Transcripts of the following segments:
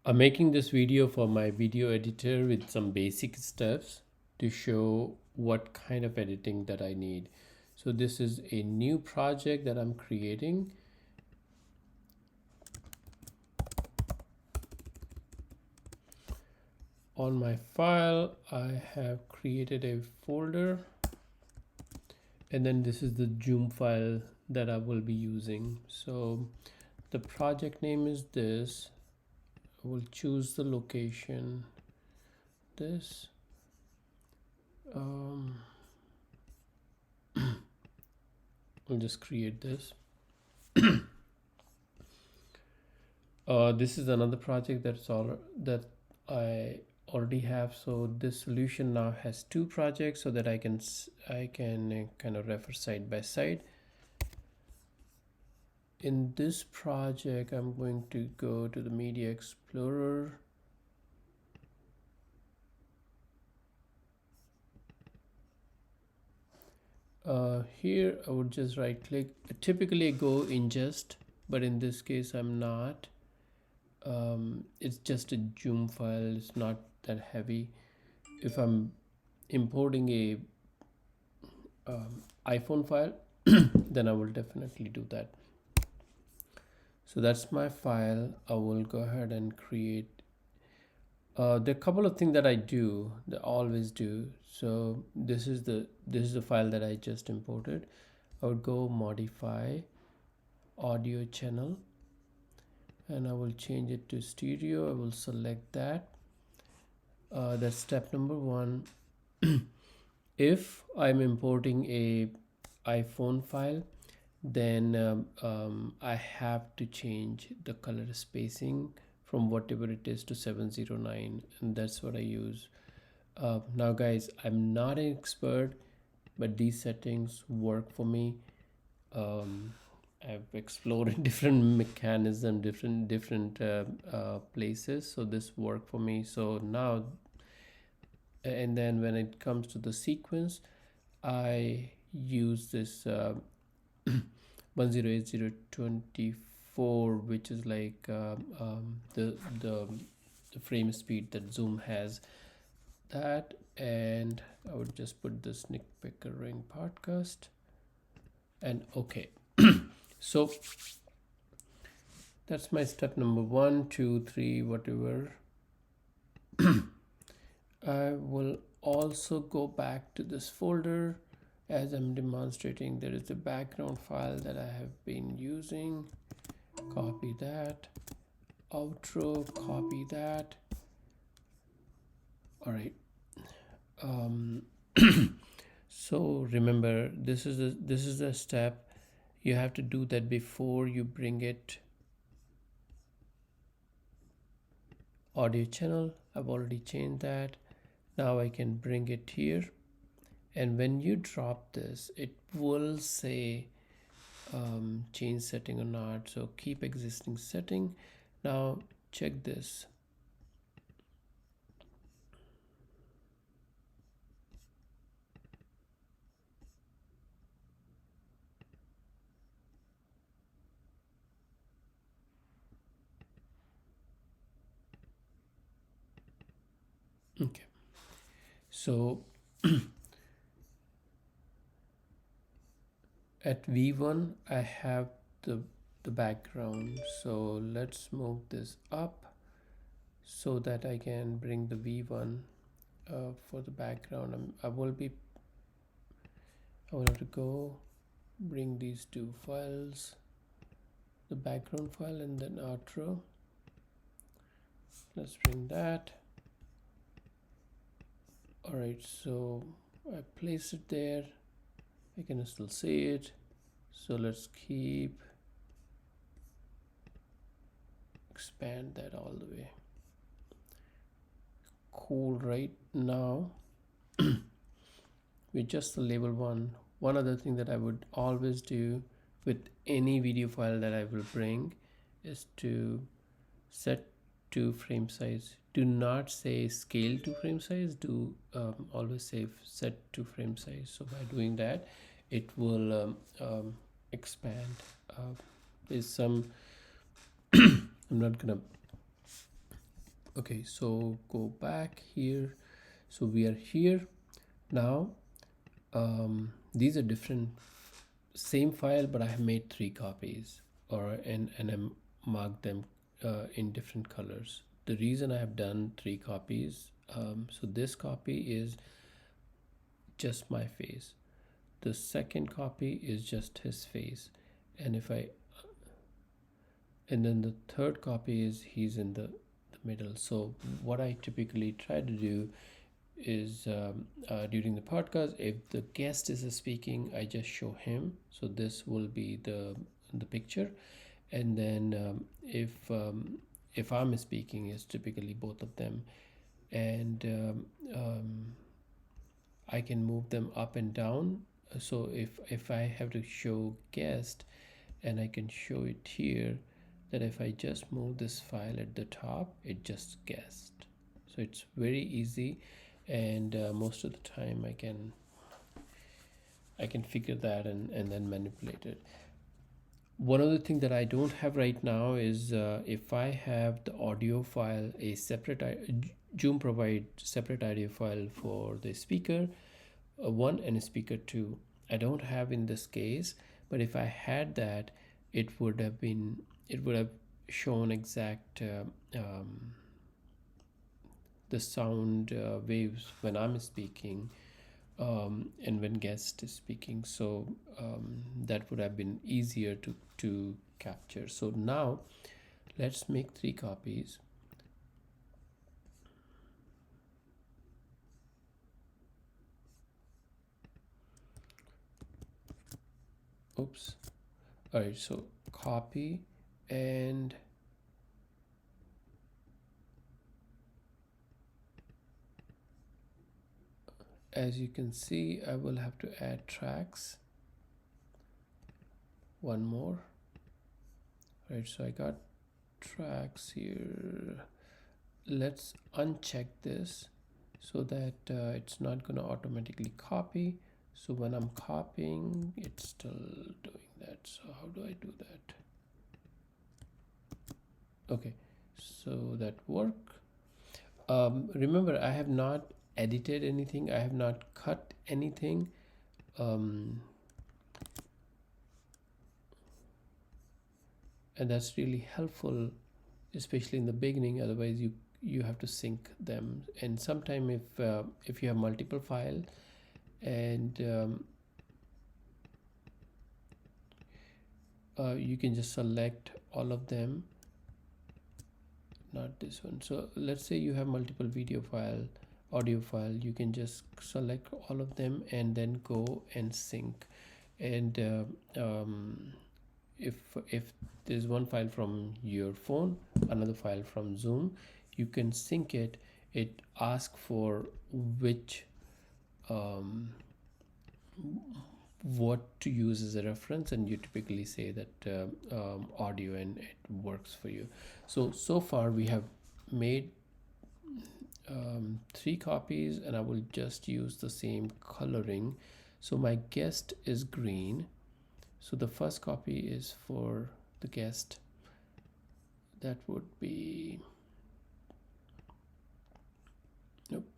I'm making this video for my video editor with some basic steps to show what kind of editing that I need. So this is a new project that I'm creating. On my file, I have created a folder, and then this is the Zoom file that I will be using. So the project name is this. I will choose the location, this. I'll just create this. This is another project that I already have. So this solution now has two projects so that I can kind of refer side by side. In this project, I'm going to go to the Media Explorer. Here I would just right click. Typically I go ingest, but in this case I'm not. It's just a Zoom file, it's not that heavy. If I'm importing a iPhone file, then I will definitely do that. So that's my file. I will go ahead and create. There are a couple of things that I do, that I always do. So this is the file that I just imported. I would go modify audio channel, and I will change it to stereo. I will select that. That's step number one. If I'm importing a iPhone file, then I have to change the color spacing from whatever it is to 709, and that's what I use. Now guys, I'm not an expert, but these settings work for me. I've explored different mechanism, different places, so this worked for me. So now, and then when it comes to the sequence, I use this 108024, which is like the frame speed that Zoom has. That, and I would just put the Snick Pickering podcast, and okay. So that's my step number 1, 2, 3, whatever. I will also go back to this folder. As I'm demonstrating, there is a background file that I have been using. Copy that. Outro, copy that. All right. So remember, this is a step. You have to do that before you bring it audio channel. I've already changed that. Now I can bring it here, and when you drop this, it will say change setting or not. So keep existing setting. Now check this. Okay, so at V1 I have the background, so let's move this up so that I can bring the V1 for the background. I will have to go bring these two files, the background file and then outro. Let's bring that. All right, so I place it there. I can still see it, so let's keep expand that all the way. Cool. Right now with just the label one other thing that I would always do with any video file that I will bring is to set to frame size. Do not say scale to frame size, do always say set to frame size. So by doing that, it will expand. There's some I'm not gonna Okay, so go back here. So we are here now. These are different, same file, but I have made 3 copies, or and I marked them in different colors. The reason I have done 3 copies, so this copy is just my face. The second copy is just his face, and if I and then the third copy is he's in the middle. So what I typically try to do is during the podcast, if the guest is speaking, I just show him. So this will be the picture, and then if I'm speaking, it's typically both of them, and I can move them up and down. So if I have to show guest, and I can show it here, that if I just move this file at the top, it just guessed. So it's very easy, and most of the time I can figure that and then manipulate it. One other thing that I don't have right now is if I have the audio file, a separate Zoom provide separate audio file for the speaker one and speaker two. I don't have in this case, but if I had that, it would have shown exact the sound waves when I'm speaking, and when guest is speaking. So that would have been easier to capture. So now let's make 3 copies. Oops. All right, so copy, and as you can see, I will have to add tracks. One more. All right, so I got tracks here. Let's uncheck this so that it's not going to automatically copy. So when I'm copying, it's still doing that. So how do I do that? Okay, so that work. Remember, I have not edited anything. I have not cut anything. And that's really helpful, especially in the beginning. Otherwise, you have to sync them. And sometime if you have multiple files, and you can just select all of them, not this one. So let's say you have multiple video file, audio file, you can just select all of them and then go and sync. And if there's one file from your phone, another file from Zoom, you can sync it. It asks for which what to use as a reference, and you typically say that audio, and it works for you. So far we have made 3 copies, and I will just use the same coloring. So my guest is green, so the first copy is for the guest. That would be, nope.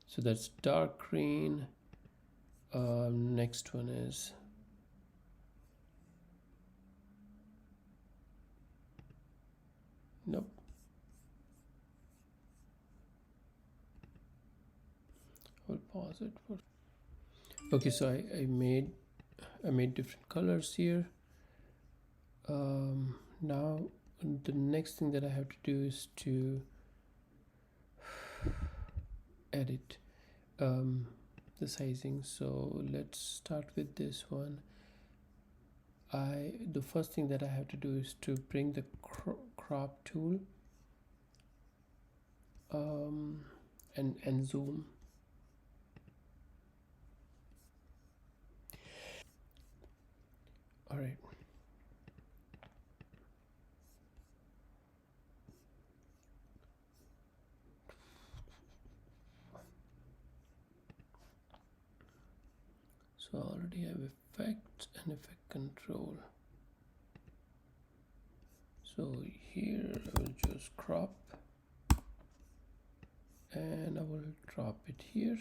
So that's dark green. Next one is, nope. I'll pause it for, okay. So I made different colors here. Now the next thing that I have to do is to edit the sizing. So let's start with this one. The first thing that I have to do is to bring the crop tool and zoom. All right. So I already have effects and effect control. So here I will just crop and I will drop it here,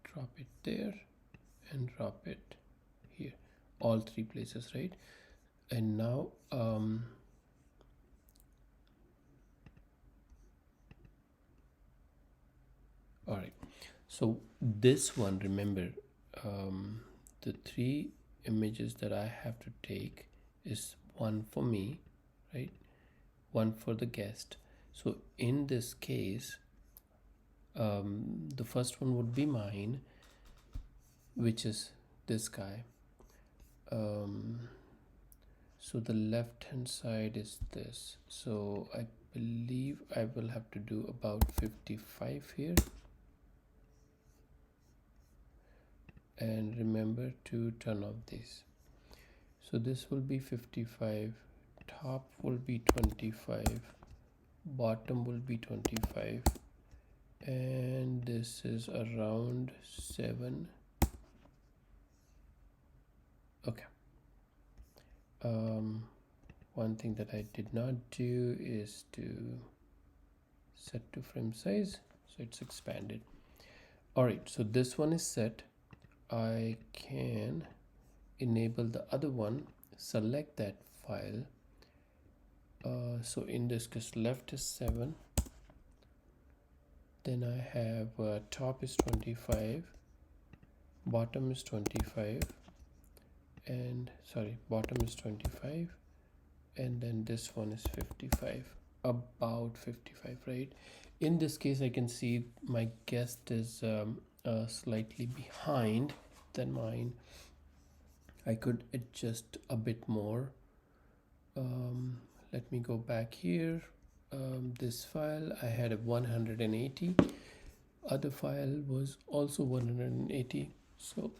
drop it there, and drop it here, all three places, right? And now all right, so this one, remember, the three images that I have to take is one for me, right, one for the guest. So in this case, the first one would be mine, which is this guy. So the left hand side is this, so I believe I will have to do about 55 here. And remember to turn off this. So this will be 55, top will be 25, bottom will be 25, and this is around 7. Okay. One thing that I did not do is to set to frame size, so it's expanded. All right, so this one is set. I can enable the other one, select that file. So in this case, left is 7, then I have top is 25, bottom is 25, and sorry, bottom is 25, and then this one is 55, about 55, right? In this case, I can see my guest is slightly behind than mine. I could adjust a bit more. Let me go back here. This file I had a 180, other file was also 180, so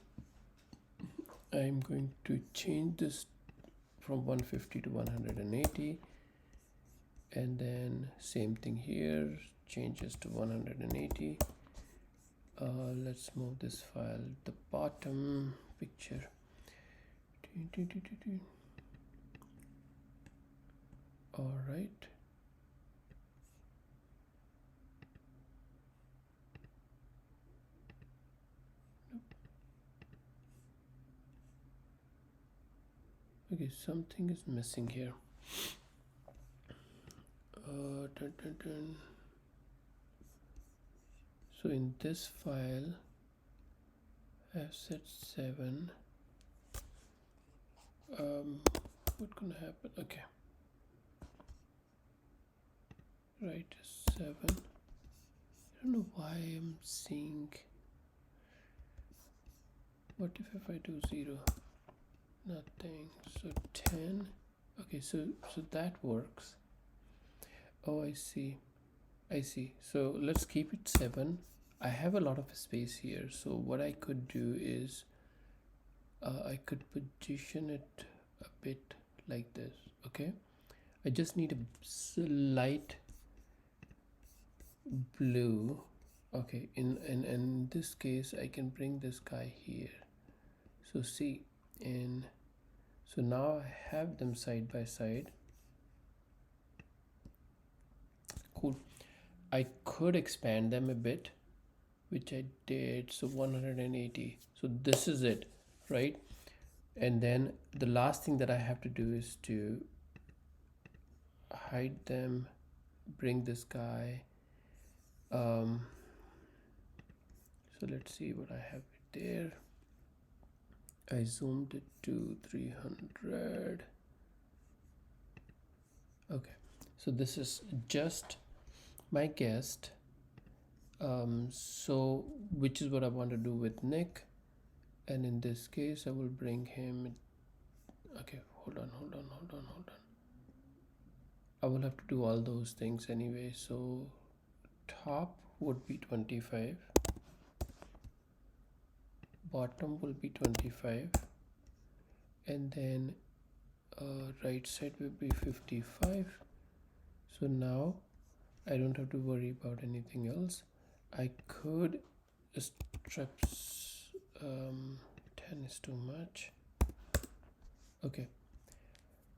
I'm going to change this from 150 to 180, and then same thing here, changes to 180. Let's move this file, the bottom picture. All right. Okay, something is missing here. So in this file, I have set 7. What's gonna happen? Okay, right, 7. I don't know why I'm seeing. What if I do 0? Nothing. So 10. Okay, so that works. Oh, I see. So let's keep it 7. I have a lot of space here, so what I could do is I could position it a bit like this. Okay, I just need a slight blue. Okay, in this case I can bring this guy here. So see, and so now I have them side by side. Cool. I could expand them a bit, which I did. So 180. So this is it, right? And then the last thing that I have to do is to hide them, bring this guy. So let's see what I have there. I zoomed it to 300. Okay, so this is just my guest. So which is what I want to do with Nick, and in this case I will bring him. Okay, hold on. I will have to do all those things anyway. So top would be 25, bottom will be 25, and then right side will be 55. So now I don't have to worry about anything else. I could strip is too much. Okay,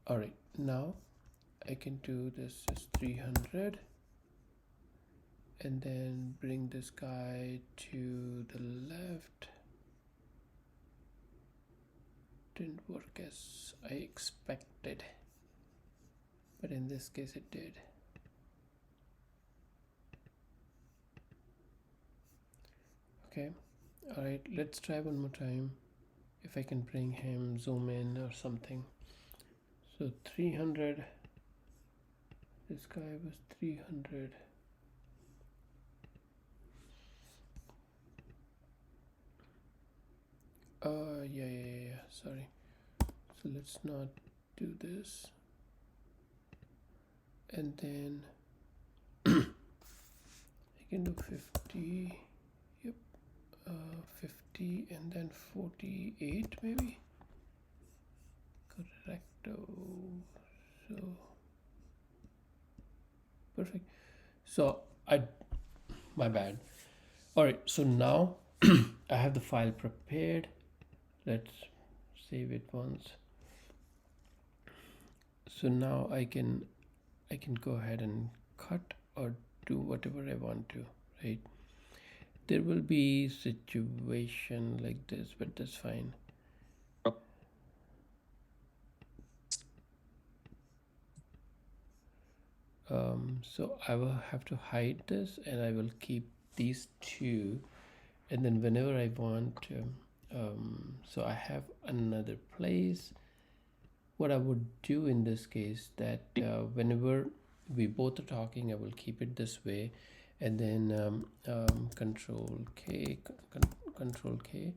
all right, now I can do this as 300 and then bring this guy to the left. Didn't work as I expected, but in this case it did. Okay, all right, let's try one more time if I can bring him zoom in or something. So 300, this guy was 300. Yeah, sorry. So let's not do this. And then I can do 50. Yep. 50 and then 48 maybe. Correcto. So perfect. So my bad. All right. So now I have the file prepared. Let's save it once. So now I can go ahead and cut or do whatever I want to, right? There will be situation like this, but that's fine. So I will have to hide this and I will keep these two, and then whenever I want so I have another place. What I would do in this case that whenever we both are talking, I will keep it this way, and then control K, control K,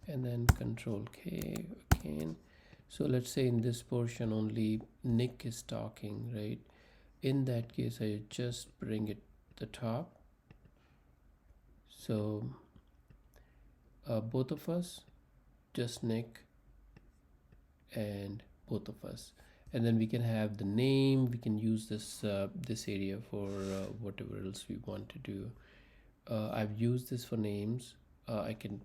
and then control K again. So let's say in this portion only Nick is talking, right? In that case I just bring it the top, so both of us, just Nick and both of us, and then we can have the name. We can use this this area for whatever else we want to do. I've used this for names. I can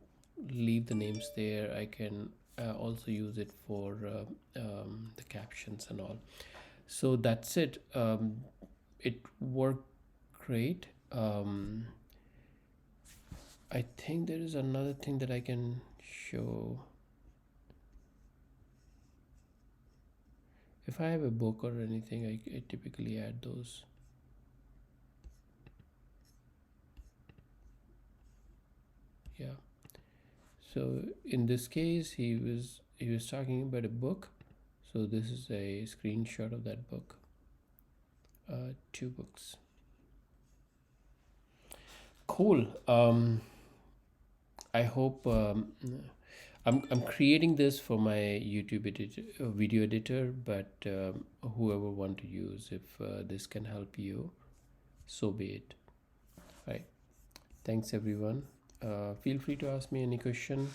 leave the names there. I can also use it for the captions and all. So that's it. It worked great. I think there is another thing that I can show. If I have a book or anything, I typically add those. Yeah. So in this case, he was talking about a book. So this is a screenshot of that book. 2 books. Cool. I hope I'm creating this for my YouTube video editor, but whoever want to use, if this can help you, so be it. Right. Thanks everyone. Feel free to ask me any question.